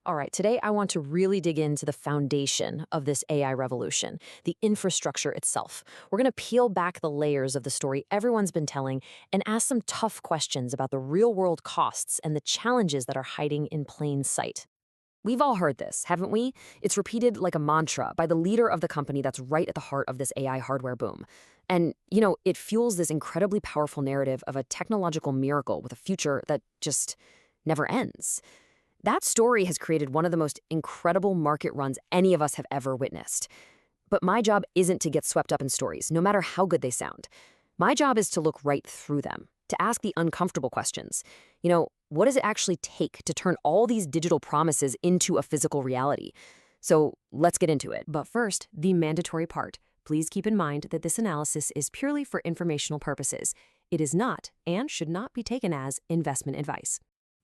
All right, today I want to really dig into the foundation of this AI revolution, the infrastructure itself. We're going to peel back the layers of the story everyone's been telling and ask some tough questions about the real world costs and the challenges that are hiding in plain sight. We've all heard this, haven't we? It's repeated like a mantra by the leader of the company that's right at the heart of this AI hardware boom. And, it fuels this incredibly powerful narrative of a technological miracle with a future that just never ends. That story has created one of the most incredible market runs any of us have ever witnessed. But my job isn't to get swept up in stories, no matter how good they sound. My job is to look right through them, to ask the uncomfortable questions. What does it actually take to turn all these digital promises into a physical reality? So let's get into it. But first, the mandatory part. Please keep in mind that this analysis is purely for informational purposes. It is not and should not be taken as investment advice.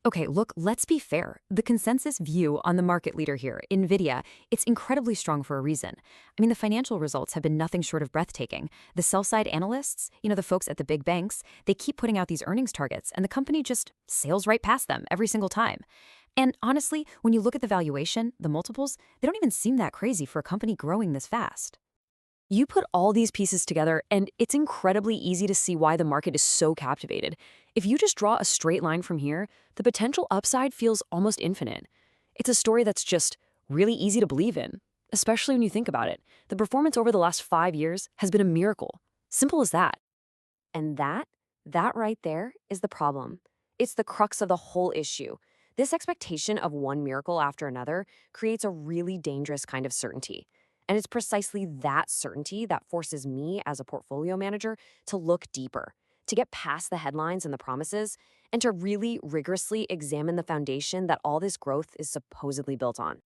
Okay, look, let's be fair. The consensus view on the market leader here, Nvidia, it's incredibly strong for a reason. I mean, the financial results have been nothing short of breathtaking. The sell-side analysts, the folks at the big banks, they keep putting out these earnings targets, and the company just sails right past them every single time. And honestly, when you look at the valuation, the multiples, they don't even seem that crazy for a company growing this fast. You put all these pieces together, and it's incredibly easy to see why the market is so captivated. If you just draw a straight line from here, the potential upside feels almost infinite. It's a story that's just really easy to believe in, especially when you think about it. The performance over the last 5 years has been a miracle. Simple as that. And that right there is the problem. It's the crux of the whole issue. This expectation of one miracle after another creates a really dangerous kind of certainty. And it's precisely that certainty that forces me as a portfolio manager to look deeper, to get past the headlines and the promises, and to really rigorously examine the foundation that all this growth is supposedly built on.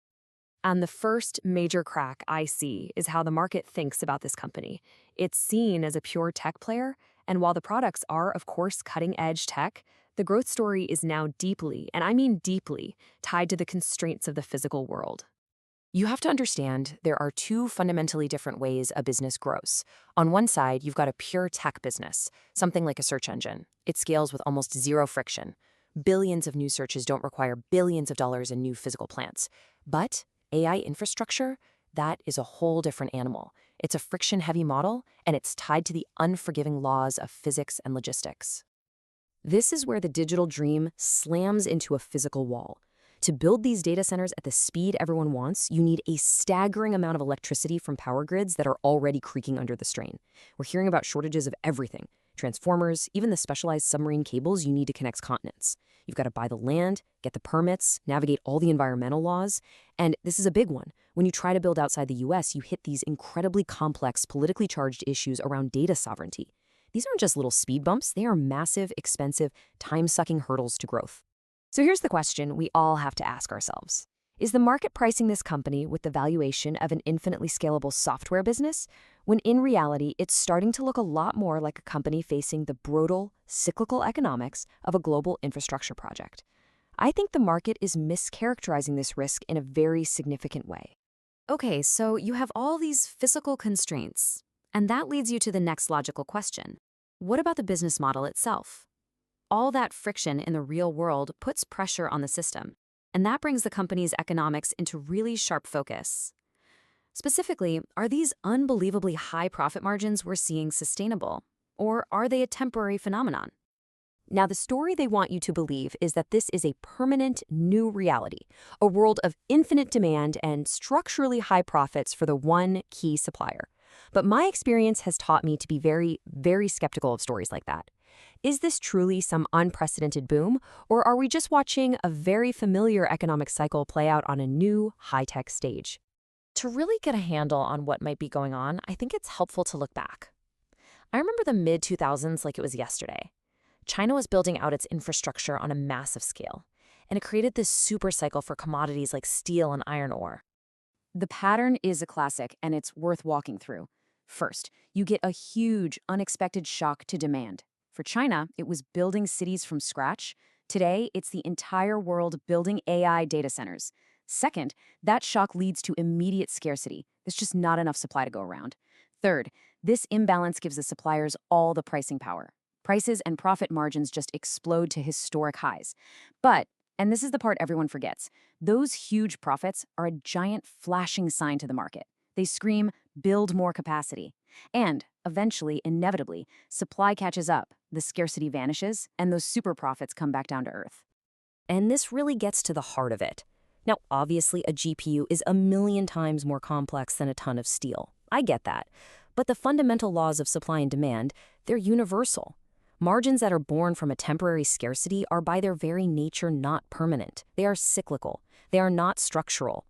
And the first major crack I see is how the market thinks about this company. It's seen as a pure tech player, and while the products are, of course, cutting-edge tech, the growth story is now deeply, and I mean deeply, tied to the constraints of the physical world. You have to understand there are two fundamentally different ways a business grows. On one side, you've got a pure tech business, something like a search engine. It scales with almost zero friction. Billions of new searches don't require billions of dollars in new physical plants. But AI infrastructure, that is a whole different animal. It's a friction-heavy model, and it's tied to the unforgiving laws of physics and logistics. This is where the digital dream slams into a physical wall. To build these data centers at the speed everyone wants, you need a staggering amount of electricity from power grids that are already creaking under the strain. We're hearing about shortages of everything: transformers, even the specialized submarine cables you need to connect continents. You've got to buy the land, get the permits, navigate all the environmental laws. And this is a big one. When you try to build outside the US, you hit these incredibly complex, politically charged issues around data sovereignty. These aren't just little speed bumps, they are massive, expensive, time-sucking hurdles to growth. So here's the question we all have to ask ourselves. Is the market pricing this company with the valuation of an infinitely scalable software business, when in reality it's starting to look a lot more like a company facing the brutal, cyclical economics of a global infrastructure project? I think the market is mischaracterizing this risk in a very significant way. Okay, so you have all these physical constraints, and that leads you to the next logical question. What about the business model itself? All that friction in the real world puts pressure on the system, and that brings the company's economics into really sharp focus. Specifically, are these unbelievably high profit margins we're seeing sustainable, or are they a temporary phenomenon? Now, the story they want you to believe is that this is a permanent new reality, a world of infinite demand and structurally high profits for the one key supplier. But my experience has taught me to be very, very skeptical of stories like that. Is this truly some unprecedented boom, or are we just watching a very familiar economic cycle play out on a new, high-tech stage? To really get a handle on what might be going on, I think it's helpful to look back. I remember the mid-2000s like it was yesterday. China was building out its infrastructure on a massive scale, and it created this super cycle for commodities like steel and iron ore. The pattern is a classic, and it's worth walking through. First, you get a huge, unexpected shock to demand. For China, it was building cities from scratch. Today, it's the entire world building AI data centers. Second, that shock leads to immediate scarcity. There's just not enough supply to go around. Third, this imbalance gives the suppliers all the pricing power. Prices and profit margins just explode to historic highs. But And this is the part everyone forgets. Those huge profits are a giant flashing sign to the market. They scream, build more capacity. And, eventually, inevitably, supply catches up, the scarcity vanishes, and those super profits come back down to earth. And this really gets to the heart of it. Now, obviously, a GPU is a million times more complex than a ton of steel. I get that. But the fundamental laws of supply and demand, they're universal. Margins that are born from a temporary scarcity are by their very nature not permanent. They are cyclical. They are not structural.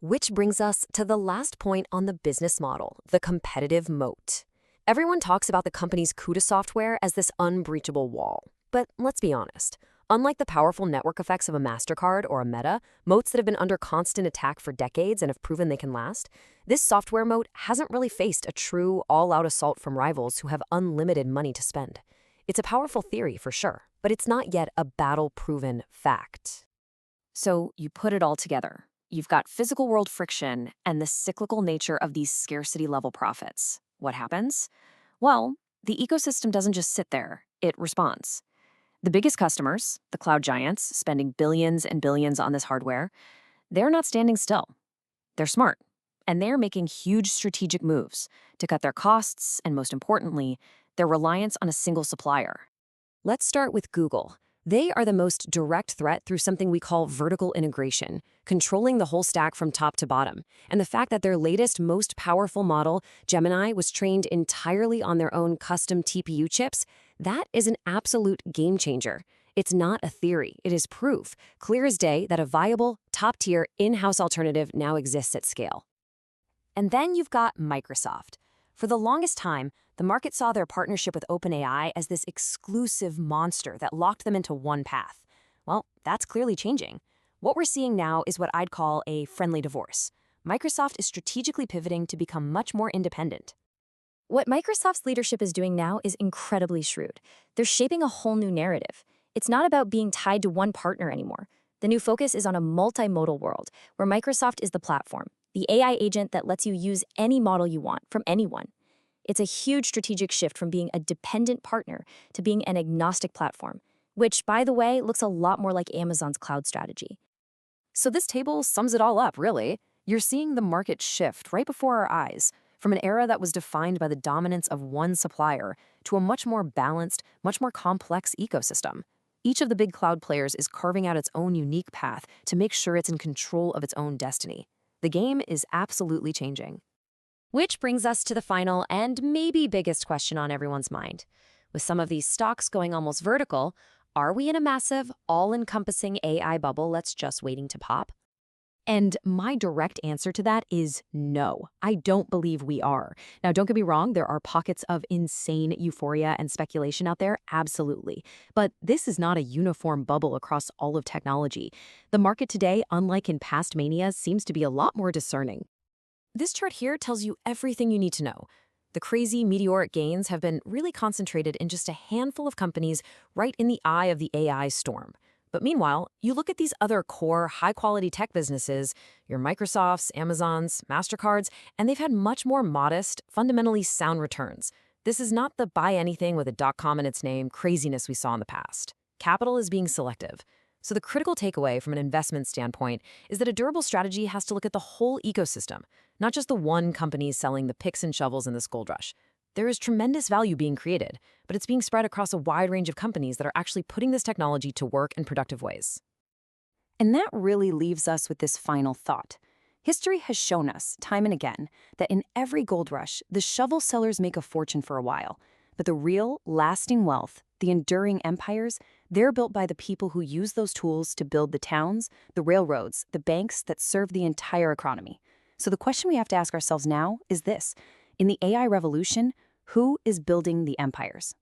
Which brings us to the last point on the business model, the competitive moat. Everyone talks about the company's CUDA software as this unbreachable wall. But let's be honest. Unlike the powerful network effects of a MasterCard or a Meta, moats that have been under constant attack for decades and have proven they can last, this software moat hasn't really faced a true all-out assault from rivals who have unlimited money to spend. It's a powerful theory for sure, but it's not yet a battle-proven fact. So you put it all together. You've got physical world friction and the cyclical nature of these scarcity-level profits. What happens? Well, the ecosystem doesn't just sit there. It responds. The biggest customers, the cloud giants, spending billions and billions on this hardware, they're not standing still. They're smart, and they're making huge strategic moves to cut their costs and, most importantly, their reliance on a single supplier. Let's start with Google. They are the most direct threat through something we call vertical integration, controlling the whole stack from top to bottom. And the fact that their latest, most powerful model, Gemini, was trained entirely on their own custom TPU chips, that is an absolute game changer. It's not a theory, it is proof, clear as day, that a viable, top-tier, in-house alternative now exists at scale. And then you've got Microsoft. For the longest time, the market saw their partnership with OpenAI as this exclusive monster that locked them into one path. Well, that's clearly changing. What we're seeing now is what I'd call a friendly divorce. Microsoft is strategically pivoting to become much more independent. What Microsoft's leadership is doing now is incredibly shrewd. They're shaping a whole new narrative. It's not about being tied to one partner anymore. The new focus is on a multimodal world, where Microsoft is the platform, the AI agent that lets you use any model you want from anyone. It's a huge strategic shift from being a dependent partner to being an agnostic platform, which, by the way, looks a lot more like Amazon's cloud strategy. So this table sums it all up, really. You're seeing the market shift right before our eyes, from an era that was defined by the dominance of one supplier to a much more balanced, much more complex ecosystem. Each of the big cloud players is carving out its own unique path to make sure it's in control of its own destiny. The game is absolutely changing. Which brings us to the final and maybe biggest question on everyone's mind. With some of these stocks going almost vertical, are we in a massive, all-encompassing AI bubble that's just waiting to pop? And my direct answer to that is no. I don't believe we are. Now, don't get me wrong, there are pockets of insane euphoria and speculation out there, absolutely. But this is not a uniform bubble across all of technology. The market today, unlike in past manias, seems to be a lot more discerning. This chart here tells you everything you need to know. The crazy meteoric gains have been really concentrated in just a handful of companies right in the eye of the AI storm. But meanwhile, you look at these other core, high-quality tech businesses, your Microsofts, Amazons, MasterCards, and they've had much more modest, fundamentally sound returns. This is not the buy anything with a .com in its name craziness we saw in the past. Capital is being selective. So the critical takeaway from an investment standpoint is that a durable strategy has to look at the whole ecosystem, not just the one company selling the picks and shovels in this gold rush. There is tremendous value being created, but it's being spread across a wide range of companies that are actually putting this technology to work in productive ways. And that really leaves us with this final thought. History has shown us, time and again, that in every gold rush, the shovel sellers make a fortune for a while. But the real, lasting wealth, the enduring empires, they're built by the people who use those tools to build the towns, the railroads, the banks that serve the entire economy. So the question we have to ask ourselves now is this. In the AI revolution, who is building the empires?